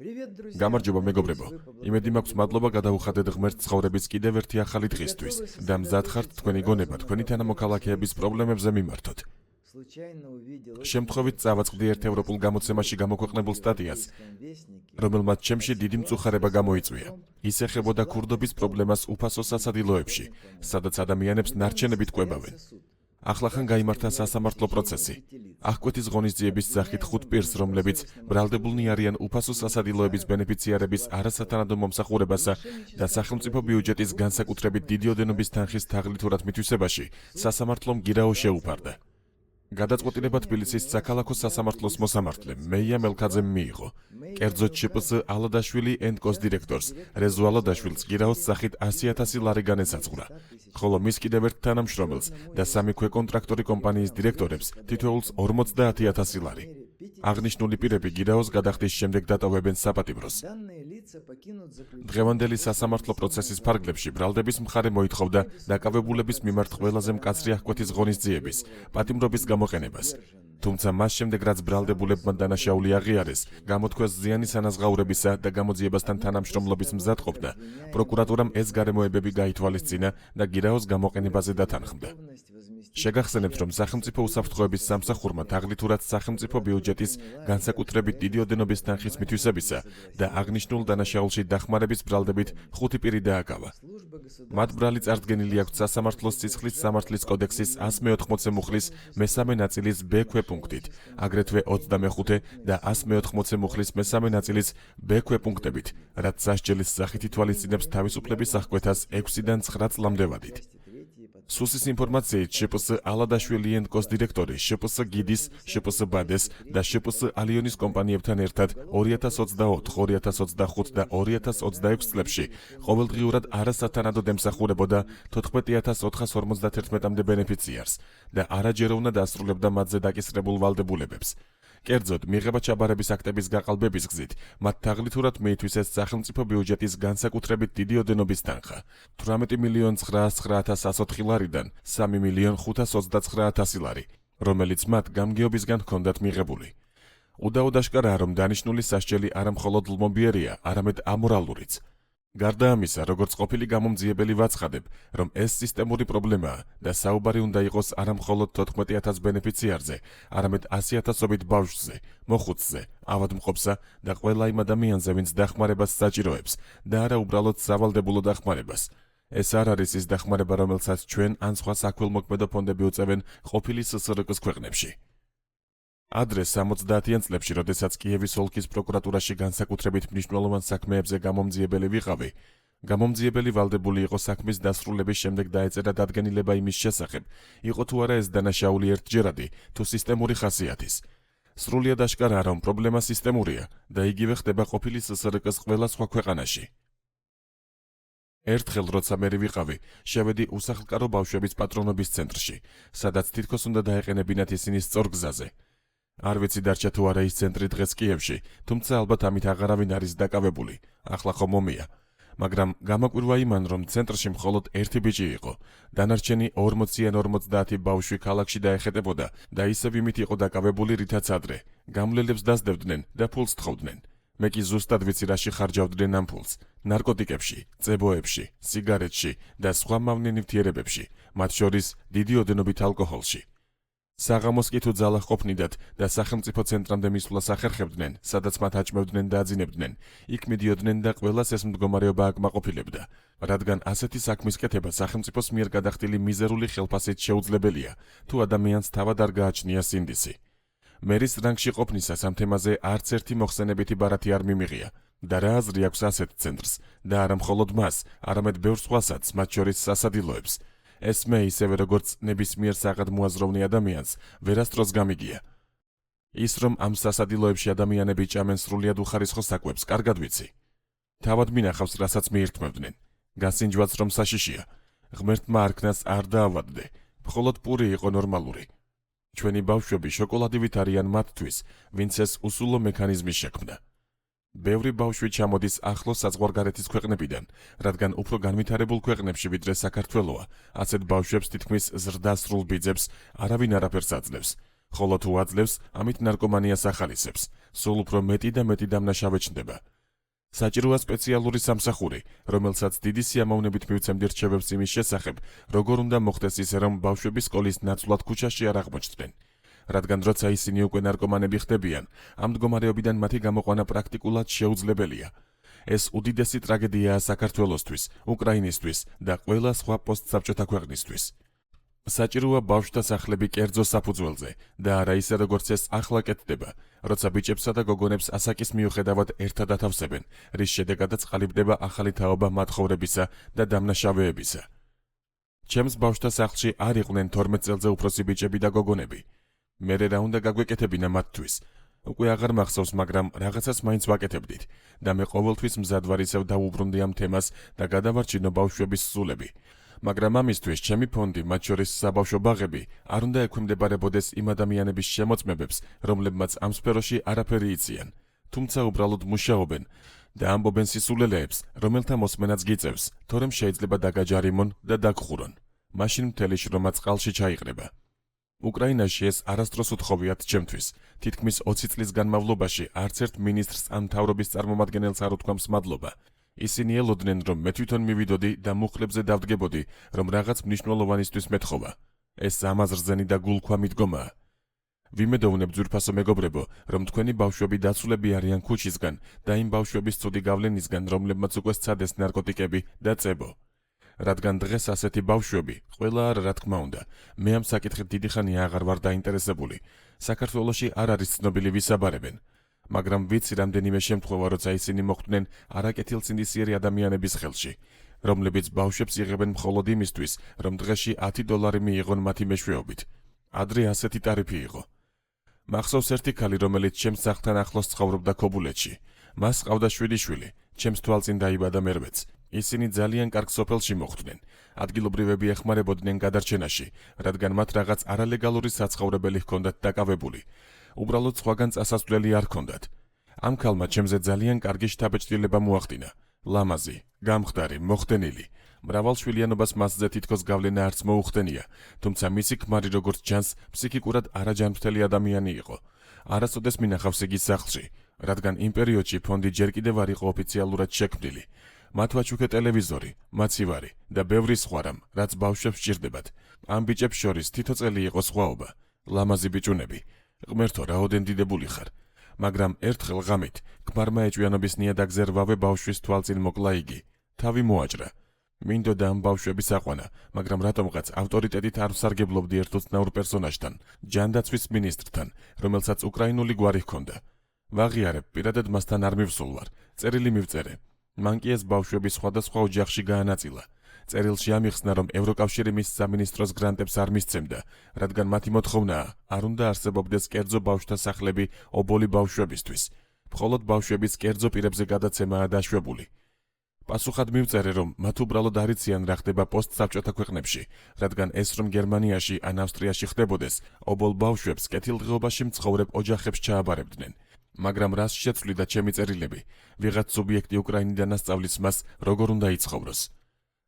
გამარჯობა მეგობრებო, იმედი მაქვს მადლობა გადავუხადეთ ღმერთ ცხოვრების კიდევ ერთი ახალი დღისთვის და მზად ხართ თქვენი გონება თქვენი თანამოქალაქეების პრობლემებზე მიმართოთ. შემთხვევით წავაწყდი ერთ ევროპულ გამოცემაში გამოქვეყნებულ სტატიას, რომელმაც ჩემში დიდი მწუხარება გამოიწვია. ის ეხებოდა ქურდობის პრობლემას უფასო სასადილოებში, სადაც ადამიანებს ნარჩენებით კვებავენ. ახლახან გაიმართა სასამართლო პროცესი. აღკვეთის ღონისძიების სახით 5 პირს, რომლებიც ბრალდებულნი არიან უფასო სასადილოების ბენეფიციარების არასათანადო მომსახურებასა და სახელმწიფო ბიუჯეტის განსაკუთრებით დიდი ოდენობის თანხის თაღლითურად მითვისებაში, სასამართლომ გირაო შეუფარდა. გადაწყვეტილება თბილისის საქალაქო სასამართლოს მოსამართლემ მეია მელქაძემ მიიღო. კერძოდ ЧპސS ალადაშვილი ენდკოს დირექტორს რეზო ალადაშვილს გირაოს სახით 100,000 ლარი განესაზღვრა, ხოლო მის კიდევ ერთ თანამშრომელს და 3 ქვეკონტრაქტორი კომპანიის დირექტორებს თითოეულს 50,000 ლარი. აღნიშნული პირები გირაოს გადახდის შემდეგ დატოვებენ საპატიმროს. დღევანდელი სასამართლო პროცესის ფარგლებში ბრალდების მხარე მოითხოვდა დაკავებულების მიმართ ყველაზე მკაცრი აღკვეთის ღონისძიების, პატიმრობის გამოყენებას. თუმცა მას შემდეგ რაც ბრალდებულებმა დანაშაული აღიარეს, გამოთქვას ზიანის ანაზღაურებისა და გამოძიებასთან თანამშრომლობის მზადყოფნა, პროკურატურამ ეს გარემოებები გაითვალისწინა და გირაოს გამოყენებაზე დათანხმდა. შეგახსენებთ, რომ სახელმწიფო უსაფრთხოების სამსახურმა თაღლითურად სახელმწიფო ბიუჯეტის განსაკუთრებით დიდი ოდენობის თანხის მითვისებისა და აღნიშნულ დანაშაულში დახმარების ბრალდებით 5 პირი დააკავა. მათ ბრალი წარდგენილი აქვთ სასამართლოს სისხლის სამართლის კოდექსის 180 მუხლის მესამე ნაწილის B ქვეპუნქტით, აგრეთვე 25 და 180 მუხლის მესამე ნაწილის B ქვეპუნქტებით, რაც სასჯელის სახით ითვალისწინებს თავისუფლების აღკვეთას 6-დან 9 წლამდე ვადით. სუსის ინფორმაციით ЧპსS ალადაშვილი ენდკოს დირექტორი შპს გიდის, შპს ბადეს და შპს ალიონის კომპანიებთან ერთად 2024, 2025 და 2026 წლებში ყოველდღიურად არასათანადოდ ემსახურებოდა 14,451-მდე ბენეფიციარს და არაჯეროვნად ასრულებდა მათზე დაკისრებულ ვალდებულებებს. კერძოდ, მიღება ჩაბარების აქტების გაყალბების გზით, მათ თაღლითურად მიითვისეს სახელმწიფო ბიუჯეტის განსაკუთრებით დიდი ოდენობის თანხა 18,909,104 ლარიდან 3,529,000 ლარი, რომელიც მათ გამგეობისგან ჰქონდათ მიღებული. უდაოდ აშკარაა, რომ დანიშნული სასჯელი არა მხოლოდ ლმობიერია, არამედ ამორალურიც. გარდა ამისა, როგორც ყოფილი გამომძიებელი ვაცხადებ, რომ ეს სისტემური პრობლემაა და საუბარი უნდა იყოს არა მხოლოდ 14,000 ბენეფიციარზე, არამედ 100,000-ობით ბავშვზე, მოხუცზე, ავადმყოფსა და ყველა იმ ადამიანზე, ვინც დახმარებას საჭიროებს და არა უბრალოდ სავალდებულო დახმარებას. ეს არ არის ის დახმარება, რომელსაც ჩვენ ან სხვა საქველმოქმედო ფონდები უწევენ ყოფილი SSRK-ს ქვეყნებში. ადრე 70-იან წლებში, როდესაც კიევის ოლქის პროკურატურაში განსაკუთრებით მნიშვნელოვან საქმეებზე გამომძიებელი ვიყავი, გამომძიებელი ვალდებული იყო საქმის დასრულების შემდეგ დაეწერა დადგენილება იმის შესახებ, იყო თუ არა ეს დანაშაული ერთჯერადი, თუ სისტემური ხასიათის. სრულიად აშკარაა, რომ პრობლემა სისტემურია და იგივე ხდება ყოფილი SSRK-ს ყველა სხვა ქვეყანაში. ერთხელ, როცა მე ვიყავი, შევედი უსახლკარო ბავშვების პატრონობის ცენტრში, სადაც თითქოს უნდა დაეყენებინათ ისინი სწორ გზაზე. არ ვიცი დარჩა თუ არა ის ცენტრი დღეს კიევში, თუმცა ალბათ ამით აღარავინ არის დაკავებული, ახლა ხომ ომია. მაგრამ გამაკვირვა იმან, რომ ცენტრში მხოლოდ ერთი ბიჭი იყო, დანარჩენი 40-50 ბავშვი ქალაქში დაეხეტებოდა და ისევ იმით იყო დაკავებული, რითაც ადრე გამლელებს დასდევდნენ და ფულს თხოვდნენ. მე კი ზუსტად ვიცი რაში ხარჯავდნენ ამ ფულს: ნარკოტიკებში, წებოებში, სიგარეტში და სხვა მავნე ნივთიერებებში, მათ შორის დიდი ოდენობით ალკოჰოლში. საღამოს კი თუ ძალა ყოფნიდათ და სახელმწიფო ცენტრამდე მისვლას ახერხებდნენ, სადაც მათ აჭმევდნენ და აძინებდნენ, იქ მიდიოდნენ და ყველას ეს მდგომარეობა აკმაყოფილებდა, რადგან ასეთი საქმის კეთება სახელმწიფოს მიერ გადახდილი მიზერული ხელფასით შეუძლებელია, თუ ადამიანს თავად არ გააჩნია სინდისი. მერის რანგში ყოფნისას ამ თემაზე არც ერთი მოხსენებითი ბარათი არ მიმიღია და რა აზრი აქვს ასეთ ცენტრს და არა მხოლოდ მას, არამედ ბევრ სხვასაც, მათ შორის სასადილოებს. ეს მე ისევე როგორც ნებისმიერ საღად მოაზროვნე ადამიანს ვერასდროს გამიგია. ის რომ ამ სასადილოებში ადამიანები ჭამენ სრულიად უხარისხო საკვებს, კარგად ვიცი. თავად მინახავს, რასაც მიირთმევდნენ. გასინჯვაც რომ საშიშია. ღმერთმა არქნას არ დაავადდე, მხოლოდ პური იყო ნორმალური. ჩვენი ბავშვები შოკოლადივით არიან მათთვის, ვინც ეს უსულო მექანიზმი შექმნა. ბევრი ბავშვი ჩამოდის ახლოს საზღვარგარეთის ქვეყნებიდან, რადგან უფრო განვითარებულ ქვეყნებში ვიდრე საქართველოა, ასეთ ბავშვებს თითქმის ზრდასრულ ბიძებს არავინ არაფერს აძლევს, ხოლო თუ აძლევს, ამით ნარკომანიას ახალისებს, სულ უფრო მეტი და მეტი დამნაშავე ჩნდება. საჭიროა სპეციალური სამსახური, რომელსაც დიდი სიამოვნებით მივცემდი რჩევებს იმის შესახებ, როგორ უნდა მოხდეს ისე, რომ ბავშვები სკოლის ნაცვლად ქუჩაში არ აღმოჩნდნენ. რადგან როცა ისინი უკვე ნარკომანები ხდებიან, ამ მდგომარეობიდან მათი გამოყვანა პრაქტიკულად შეუძლებელია. ეს უდიდესი ტრაგედიაა საქართველოსთვის, უკრაინისთვის და ყველა სხვა პოსტსაბჭოთა ქვეყნისთვის. საჭიროა ბავშვთა სახლები კერძო საფუძველზე და არა ისე როგორც ეს ახლა კეთდება, როცა ბიჭებსა და გოგონებს ასაკის მიუხედავად ერთად ათავსებენ, რის შედეგადაც ყალიბდება ახალი თაობა მათხოვრებისა და დამნაშავეებისა. ჩემს ბავშვთა სახლში არ იყვნენ 12 წელზე უფროსი ბიჭები და გოგონები. მერე რა უნდა გაგვეკეთებინა მათთვის? უკვე აღარ მახსოვს, მაგრამ რაღაცას მაინც ვაკეთებდით და მე ყოველთვის მზად ვარ ისევ დავუბრუნდი ამ თემას და გადავარჩინო ბავშვების სულები. მაგრამ ამისთვის ჩემი ფონდი, მათ შორის საბავშვო ბაღები, არ უნდა ექვემდებარებოდეს იმ ადამიანების შემოწმებებს, რომლებმაც ამ სფეროში არაფერი იციან, თუმცა უბრალოდ მუშაობენ და ამბობენ სისულელეებს, რომელთა მოსმენაც გიწევს, თორემ შეიძლება დაგაჯარიმონ და დაგხურონ. მაშინ მთელი შრომა წყალში ჩაიყრება. უკრაინაში ეს არასდროს უთხოვიათ ჩემთვის. თითქმის 20 წლის განმავლობაში არც ერთ მინისტრს ამ მთავრობის წარმომადგენელს არ უთქვამს მადლობა. ისინი ელოდნენ, რომ მე თვითონ მივიდოდი და მუხლებზე დავდგებოდი, რომ რაღაც მნიშვნელოვანისთვის მეთხოვა. ეს ამაზრზენი და გულქვა მიდგომაა. ვიმედოვნებ ძვირფასო მეგობრებო, რომ თქვენი ბავშვები დაცულები არიან ქუჩისგან და იმ ბავშვების ცუდი გავლენისგან, რომლებმაც უკვე სცადეს ნარკოტიკები და წებო. რადგან დღეს ასეთი ბავშვები, ყველა არ რა თქმა უნდა, მე ამ საკითხით დიდი ხანია აღარ ვარ დაინტერესებული. საქართველოში არ არის ცნობილი ვის აბარებენ. მაგრამ ვიცი რამდენიმე შემთხვევა, როცა ისინი მოხვდნენ არაკეთილსინდისიერი ადამიანების ხელში, რომლებიც ბავშვებს იღებენ მხოლოდ იმისთვის, რომ დღეში $10 მიიღონ მათი მეშვეობით. ადრე ასეთი ტარიფი იყო. მახსოვს ერთი ქალი, რომელიც ჩემს სახლთან ახლოს ცხოვრობდა ქობულეთში. მას ჰყავდა 7 შვილი, ჩემს თვალწინ დაიბადა მერვეც. ისინი ძალიან კარგ სოფელში მოხვდნენ. ადგილობრივები ეხმარებოდნენ გადარჩენაში, რადგან მათ რაღაც არალეგალური საცხოვრებელი ჰქონდათ დაკავებული. უბრალოდ სხვაგან წასასვლელი არ ჰქონდათ. ამ ქალმა ჩემზე ძალიან კარგი შთაბეჭდილება მოახდინა. ლამაზი, გამხდარი, მოხდენილი. მრავალშვილიანობას მასზე თითქოს გავლენა არც მოუხდენია, თუმცა მისი ქმარი როგორც ჩანს, ფსიქიკურად არაჯანმრთელი ადამიანი იყო. არასოდეს მინახავს იგი სახლში, რადგან იმ პერიოდში ფონდი ჯერ კიდევ არ იყო ოფიციალურად შექმნილი. მათ ვაჩუქე ტელევიზორი, მაცივარი და ბევრი სხვა რამ, რაც ბავშვებს სჭირდებათ. ამ ბიჭებს შორის თითო წელი იყო სხვაობა. ლამაზი ბიჭუნები. ღმერთო, რაოდენ დიდებული ხარ. მაგრამ ერთხელ ღამით ქმარმა ეჭვიანობის ნიადაგზე 8 ბავშვის თვალწინ მოკლა იგი. თავი მოაჭრა. მინდოდა ამ ბავშვების აყვანა, მაგრამ რატომღაც ავტორიტეტით არ ვსარგებლობდი ერთ უცნაურ პერსონაჟთან, ჯანდაცვის მინისტრთან, რომელსაც უკრაინული გვარი ჰქონდა. ვაღიარებ, პირადად მასთან არ მივსულ ვარ. წერილი მივწერე. მან კი ეს ბავშვები სხვადასხვა ოჯახში გაანაწილა. წერილში ამიხსნა, რომ ევროკავშირი მის სამინისტროს გრანტებს არ მისცემდა, რადგან მათი მოთხოვნაა, არ უნდა არსებობდეს კერძო ბავშვთა სახლები ობოლი ბავშვებისთვის. მხოლოდ ბავშვების კერძო პირებზე გადაცემაა დაშვებული. პასუხად მივწერე, რომ მათ უბრალოდ არ იციან რა ხდება პოსტსაბჭოთა ქვეყნებში, რადგან ეს რომ გერმანიაში ან ავსტრიაში ხდებოდეს, ობოლ ბავშვებს კეთილდღეობაში მცხოვრებ ოჯახებს ჩააბარებდნენ. მაგრამ რას შეცვლიდა ჩემი წერილები? ვიღაც სუბიექტი უკრაინიდან ასწავლის მას, როგორ უნდა იცხოვროს.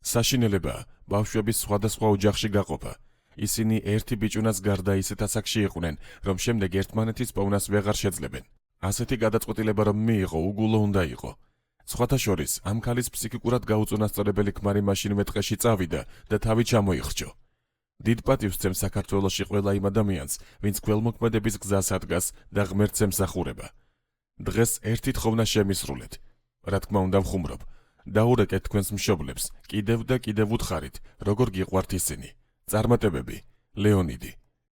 საშინელებაა ბავშვების სხვადასხვა ოჯახში გაყოფა. ისინი ერთი ბიჭუნას გარდა ისეთ ასაკში იყვნენ, რომ შემდეგ ერთმანეთის პოვნას ვეღარ შეძლებენ. ასეთი გადაწყვეტილება რომ მიიღო, უგულო უნდა იყო. სხვათა შორის, ამ ქალის ფსიქიკურად გაუწონასწორებელი ქმარი მაშინვე ტყეში წავიდა და თავი ჩამოიხრჩო. დიდ პატივს სცემ საქართველოში ყველა იმ ადამიანს, ვინც გველმოქმედების გზას ადგას და ღმერთს ემსახურება. დღეს ერთი თხოვნა შემისრულეთ. რა თქმა უნდა ვხუმრობ. დაურეკეთ თქვენს მშობლებს, კიდევ და კიდევ უთხარით, როგორ გიყვართ ისინი. წარმატებები, ლეონიდი.